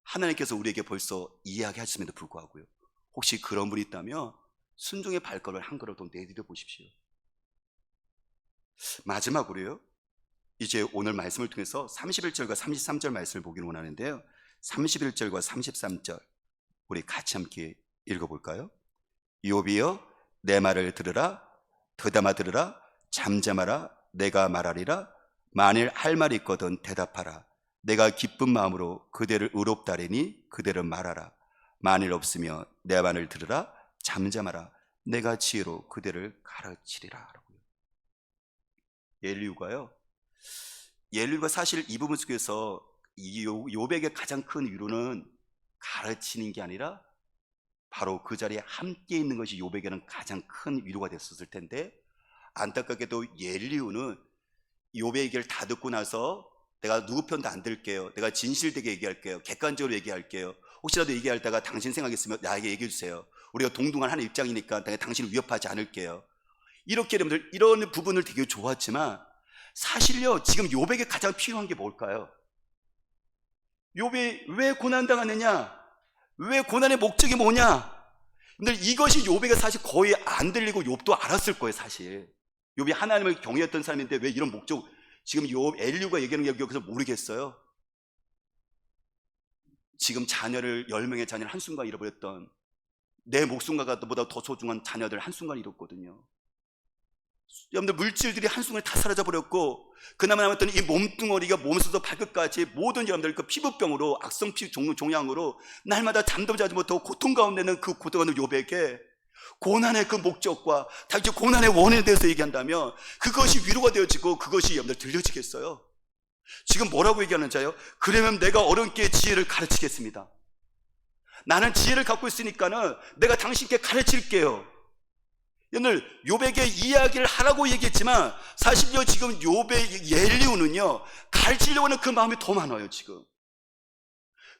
하나님께서 우리에게 벌써 이야기하셨음에도 불구하고요. 혹시 그런 분이 있다면 순종의 발걸음을 한 걸음 더 내디뎌 보십시오. 마지막으로요, 이제 오늘 말씀을 통해서 31절과 33절 말씀을 보기를 원하는데요, 31절과 33절 우리 같이 함께 읽어볼까요? 욥이여 내 말을 들으라, 더담아 들으라, 잠잠하라, 내가 말하리라. 만일 할 말이 있거든 대답하라. 내가 기쁜 마음으로 그대를 의롭다리니 그대를 말하라. 만일 없으며 내 말을 들으라, 잠잠하라, 내가 지혜로 그대를 가르치리라. 예리유가 사실 이 부분 속에서 욥에게 가장 큰 위로는 가르치는 게 아니라 바로 그 자리에 함께 있는 것이 욥에게는 가장 큰 위로가 됐었을 텐데, 안타깝게도 예리유는 욥의 얘기를 다 듣고 나서 내가 누구 편도 안 들게요, 내가 진실되게 얘기할게요, 객관적으로 얘기할게요, 혹시라도 얘기하다가 당신 생각했으면 나에게 얘기해 주세요, 우리가 동등한 하나의 입장이니까 당신을 위협하지 않을게요, 이렇게 여러분들 이런 부분을 되게 좋았지만 사실요, 지금 욥에게 가장 필요한 게 뭘까요? 욥이 왜 고난당하느냐? 왜 고난의 목적이 뭐냐? 근데 이것이 욥에게 사실 거의 안 들리고 욥도 알았을 거예요, 사실. 욥이 하나님을 경외했던 사람인데 왜 이런 목적, 지금 욥 엘리후가 얘기하는 게 여기서 모르겠어요? 지금 자녀를 10명의 자녀를 한순간 잃어버렸던, 내 목숨과 보다 더 소중한 자녀들 한순간 잃었거든요. 여러분들, 물질들이 한순간에 다 사라져버렸고, 그나마 남았던 이 몸뚱어리가 몸에서부터 발끝까지 모든 여러분들 그 피부병으로, 악성 종양으로 날마다 잠도 자지 못하고 고통 가운데는 그 고통하는 욥에게 고난의 그 목적과 당시 고난의 원인에 대해서 얘기한다면 그것이 위로가 되어지고 그것이 여러분들 들려지겠어요? 지금 뭐라고 얘기하는지요? 그러면 내가 어른께 지혜를 가르치겠습니다. 나는 지혜를 갖고 있으니까는 내가 당신께 가르칠게요. 여러분들, 욥에게 이야기를 하라고 얘기했지만 사실요, 지금 욥의 엘리후는요, 가르치려고 하는 그 마음이 더 많아요, 지금.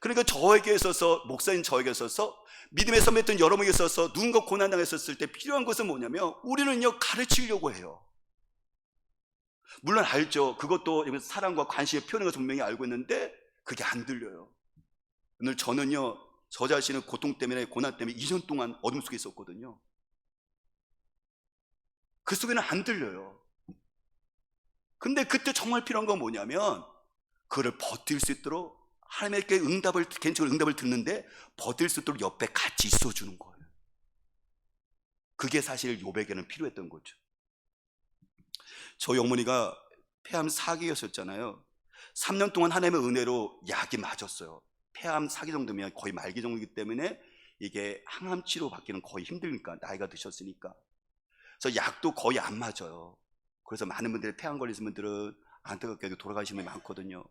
그러니까 저에게 있어서, 목사인 저에게 있어서, 믿음의 선배였던 여러분에게 있어서 누군가 고난당했었을 때 필요한 것은 뭐냐면 우리는요, 가르치려고 해요. 물론 알죠. 그것도 사랑과 관심의 표현인 걸 분명히 알고 있는데 그게 안 들려요. 오늘 저는요, 저 자신은 고통 때문에, 고난 때문에 2년 동안 어둠 속에 있었거든요. 그 속에는 안 들려요. 근데 그때 정말 필요한 건 뭐냐면 그를 버틸 수 있도록 하나님께 개인적으로 응답을 듣는데 버틸 수 있도록 옆에 같이 있어주는 거예요. 그게 사실 욥에게는 필요했던 거죠. 저희 어머니가 폐암 4기였었잖아요. 3년 동안 하나님의 은혜로 약이 맞았어요. 폐암 4기 정도면 거의 말기 정도이기 때문에 이게 항암 치료 받기는 거의 힘드니까, 나이가 드셨으니까. 그래서 약도 거의 안 맞아요. 그래서 많은 분들이 폐암 걸리신 분들은 안타깝게도 돌아가시는 분이 많거든요.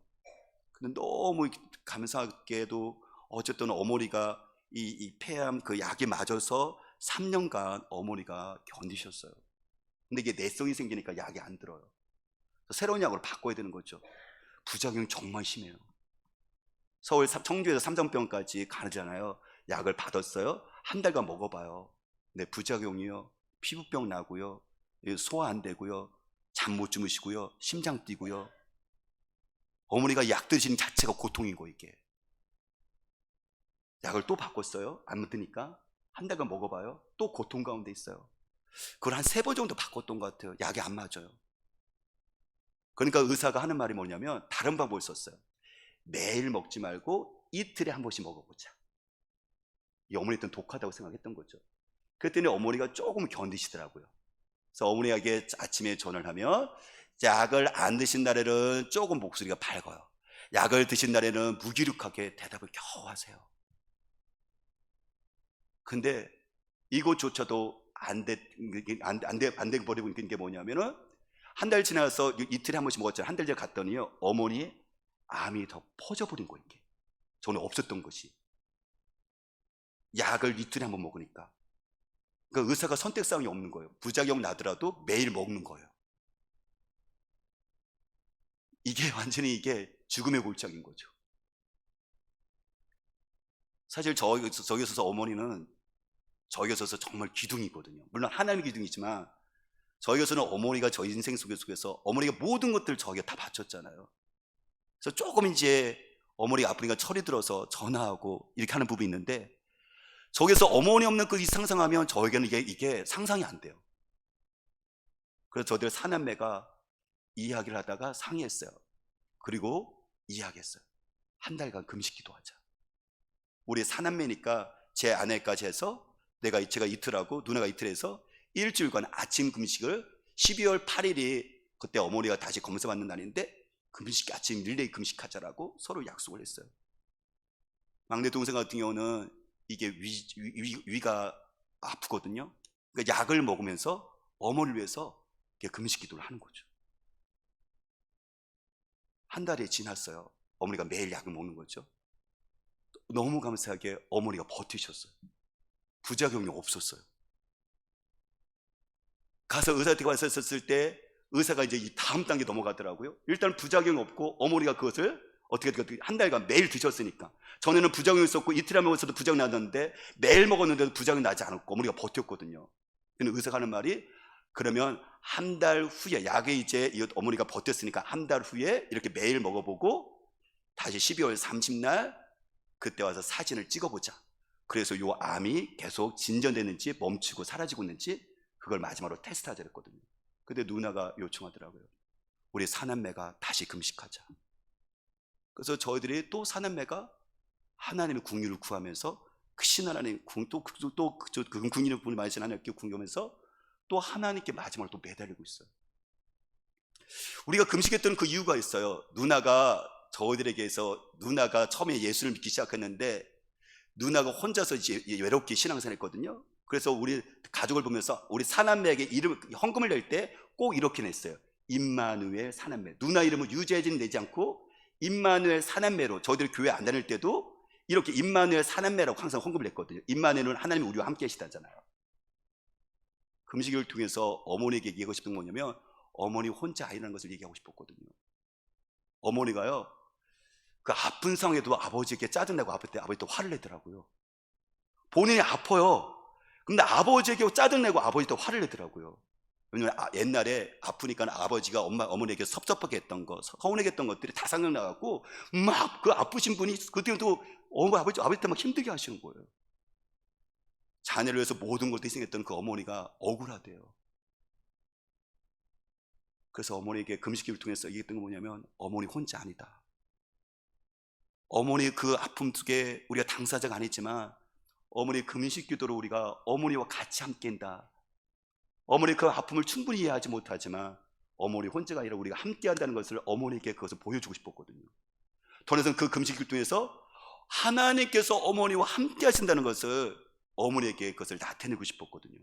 근데 너무 감사하게도 어쨌든 어머니가 이 폐암 그 약이 맞아서 3년간 어머니가 견디셨어요. 근데 이게 내성이 생기니까 약이 안 들어요. 새로운 약으로 바꿔야 되는 거죠. 부작용이 정말 심해요. 서울 청주에서 삼성병까지 가잖아요. 약을 받았어요. 한 달간 먹어봐요. 근데 부작용이요, 피부병 나고요, 소화 안 되고요, 잠 못 주무시고요, 심장 뛰고요. 어머니가 약 드시는 자체가 고통인 거, 이게. 약을 또 바꿨어요. 안 먹으니까. 한 달간 먹어봐요. 또 고통 가운데 있어요. 그걸 한 3번 정도 바꿨던 것 같아요. 약이 안 맞아요. 그러니까 의사가 하는 말이 뭐냐면 다른 방법을 썼어요. 매일 먹지 말고 이틀에 한 번씩 먹어보자. 이 어머니한테는 독하다고 생각했던 거죠. 그랬더니 어머니가 조금 견디시더라고요. 그래서 어머니에게 아침에 전화를 하면 약을 안 드신 날에는 조금 목소리가 밝아요. 약을 드신 날에는 무기력하게 대답을 겨우 하세요. 근데 이것조차도 안 돼 버리고 있는 게 뭐냐면은 한 달 지나서 이틀에 한 번씩 먹었잖아요. 한 달 전에 갔더니요, 어머니의 암이 더 퍼져버린 거예요. 이게 저는 없었던 것이. 약을 이틀에 한 번 먹으니까. 그러니까 의사가 선택사항이 없는 거예요. 부작용 나더라도 매일 먹는 거예요. 이게 완전히 이게 죽음의 골짜기인 거죠. 사실 저기 있어서 어머니는 저에게 있어서 정말 기둥이거든요. 물론 하나님의 기둥이지만 저에게서는 어머니가 저 인생 속에서 어머니가 모든 것들을 저에게 다 바쳤잖아요. 그래서 조금 이제 어머니가 아프니까 철이 들어서 전화하고 이렇게 하는 부분이 있는데, 저기서 어머니 없는 그 상상하면 저에게는 이게 상상이 안 돼요. 그래서 저들 사남매가 이야기를 하다가 상의했어요. 그리고 이야기했어요. 한 달간 금식 기도하자. 우리 사남매니까 제 아내까지 해서 제가 이틀하고 누나가 이틀해서 일주일간 아침 금식을 12월 8일이 그때 어머니가 다시 검사 받는 날인데 금식, 아침 릴레이 금식하자라고 서로 약속을 했어요. 막내 동생 같은 경우는 이게 위가 아프거든요. 그러니까 약을 먹으면서 어머니를 위해서 금식 기도를 하는 거죠. 한 달이 지났어요. 어머니가 매일 약을 먹는 거죠. 너무 감사하게 어머니가 버티셨어요. 부작용이 없었어요. 가서 의사한테 왔었을 때 의사가 이제 이 다음 단계 넘어가더라고요. 일단 부작용이 없고 어머니가 그것을 어떻게 한 달간 매일 드셨으니까. 전에는 부작용이 있었고 이틀에 한 번 있어도 부작용이 났는데 매일 먹었는데도 부작용이 나지 않았고 어머니가 버텼거든요. 근데 의사가 하는 말이 그러면 한 달 후에 약에 이제 이 어머니가 버텼으니까 한 달 후에 이렇게 매일 먹어보고 다시 12월 30날 그때 와서 사진을 찍어보자. 그래서 요 암이 계속 진전되는지 멈추고 사라지고 있는지 그걸 마지막으로 테스트하자 그랬거든요. 근데 누나가 요청하더라고요. 우리 사남매가 다시 금식하자. 그래서 저희들이 또 사남매가 하나님의 궁유를 구하면서 크신 하나님 또 궁유를 말씀 하나님께 궁금하면서 또 하나님께 마지막으로 또 매달리고 있어요. 우리가 금식했던 그 이유가 있어요. 누나가 저희들에게서 누나가 처음에 예수를 믿기 시작했는데 누나가 혼자서 이제 외롭게 신앙생활했거든요. 그래서 우리 가족을 보면서 우리 사남매에게 이름 헌금을 낼 때 꼭 이렇게 냈어요. 임마누엘 사남매. 누나 이름을 유재진 내지 않고 임마누엘 사남매로 저희들 교회 안 다닐 때도 이렇게 임마누엘 사남매라고 항상 헌금을 냈거든요. 임마누엘은 하나님이 우리와 함께 하시다잖아요. 금식을 통해서 어머니에게 얘기하고 싶은 건 뭐냐면 어머니 혼자 아니라는 것을 얘기하고 싶었거든요. 어머니가요 그 아픈 상황에도 아버지에게 짜증내고 아플 때 아버지 또 화를 내더라고요. 본인이 아파요. 근데 아버지에게 짜증내고 아버지 또 화를 내더라고요. 왜냐면 옛날에 아프니까 아버지가 어머니에게 섭섭하게 했던 거, 서운하게 했던 것들이 다 생각나갖고 막 그 아프신 분이 그때도 아버지 때 막 힘들게 하시는 거예요. 자녀를 위해서 모든 걸 희생했던 그 어머니가 억울하대요. 그래서 어머니에게 금식기를 통해서 얘기했던 건 뭐냐면 어머니 혼자 아니다. 어머니 그 아픔 속에 우리가 당사자가 아니지만 어머니 금식기도로 우리가 어머니와 같이 함께한다. 어머니 그 아픔을 충분히 이해하지 못하지만 어머니 혼자가 아니라 우리가 함께 한다는 것을 어머니에게 그것을 보여주고 싶었거든요. 저는 그 금식기를 통해서 하나님께서 어머니와 함께 하신다는 것을 어머니에게 그것을 나타내고 싶었거든요.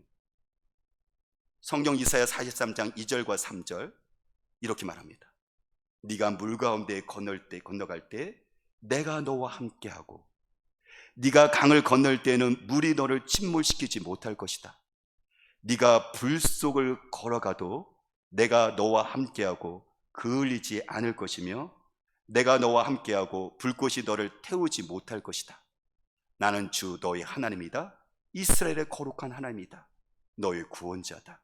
성경 이사야 43장 2절과 3절 이렇게 말합니다. 네가 물 가운데 건너갈 때 내가 너와 함께하고 네가 강을 건널 때에는 물이 너를 침몰시키지 못할 것이다. 네가 불 속을 걸어가도 내가 너와 함께하고 그을리지 않을 것이며 내가 너와 함께하고 불꽃이 너를 태우지 못할 것이다. 나는 주 너의 하나님이다. 이스라엘의 거룩한 하나님이다. 너의 구원자다.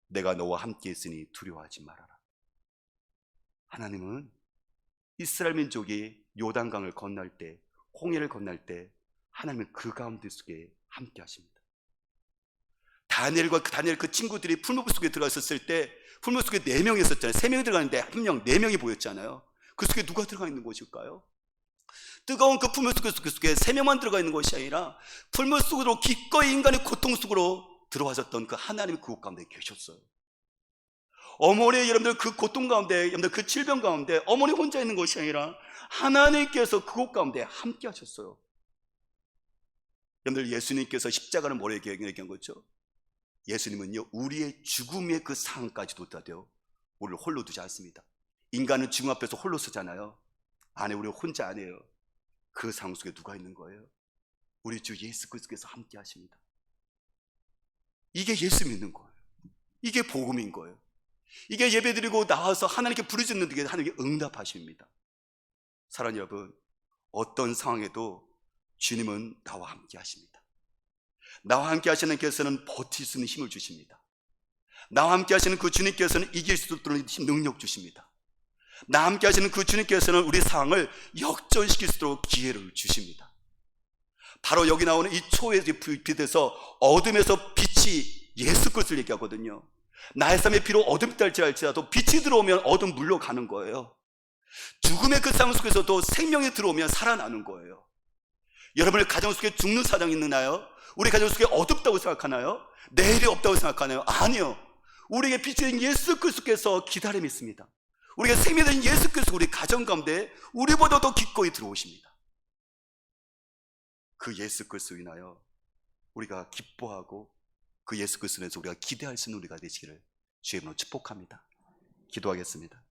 내가 너와 함께 있으니 두려워하지 말아라. 하나님은 이스라엘 민족이 요단강을 건널 때, 홍해를 건널 때 하나님은 그 가운데 속에 함께 하십니다. 다니엘 그 친구들이 풀무불 속에 들어가 있었을 때 풀무불 속에 4명이 있었잖아요. 3명이 들어가는데 4명이 보였잖아요. 그 속에 누가 들어가 있는 것일까요? 뜨거운 그 풀물 속에 3명만 들어가 있는 것이 아니라 풀물 속으로 기꺼이 인간의 고통 속으로 들어와셨던 그 하나님의 그곳 가운데 계셨어요. 어머니 여러분들 그 고통 가운데, 여러분들 그 질병 가운데 어머니 혼자 있는 것이 아니라 하나님께서 그곳 가운데 함께 하셨어요. 여러분들 예수님께서 십자가를 뭐라고 얘기한 거죠? 예수님은요 우리의 죽음의 그 상황까지도 다되어 우리를 홀로 두지 않습니다. 인간은 죽음 앞에서 홀로 서잖아요. 안에 우리 혼자 아니에요. 그 상황 속에 누가 있는 거예요? 우리 주 예수 그리스도께서 함께 하십니다. 이게 예수 믿는 거예요. 이게 복음인 거예요. 이게 예배드리고 나와서 하나님께 부르짖는 게 하나님께 응답하십니다. 사랑하는 여러분, 어떤 상황에도 주님은 나와 함께 하십니다. 나와 함께 하시는 께서는 버틸 수 있는 힘을 주십니다. 나와 함께 하시는 그 주님께서는 이길 수 있도록 능력 주십니다. 나와 함께 하시는 그 주님께서는 우리 상황을 역전시킬 수 있도록 기회를 주십니다. 바로 여기 나오는 이 초의 빛에서 어둠에서 빛이 예수 그리스도를 얘기하거든요. 나의 삶의 비록 어둠이 달지라도 빛이 들어오면 어둠 물러가는 거예요. 죽음의 그 상황 속에서도 생명이 들어오면 살아나는 거예요. 여러분의 가정 속에 죽는 사정이 있나요? 우리 가정 속에 어둡다고 생각하나요? 내일이 없다고 생각하나요? 아니요. 우리에게 빛인 예수 그리스도께서 기다림이 있습니다. 우리가 생명된 예수 그리스도 우리 가정 가운데 우리보다 더 기꺼이 들어오십니다. 그 예수 그리스도 인하여 우리가 기뻐하고 그 예수 그리스도에서 우리가 기대할 수 있는 우리가 되시기를 주의 이름으로 축복합니다. 기도하겠습니다.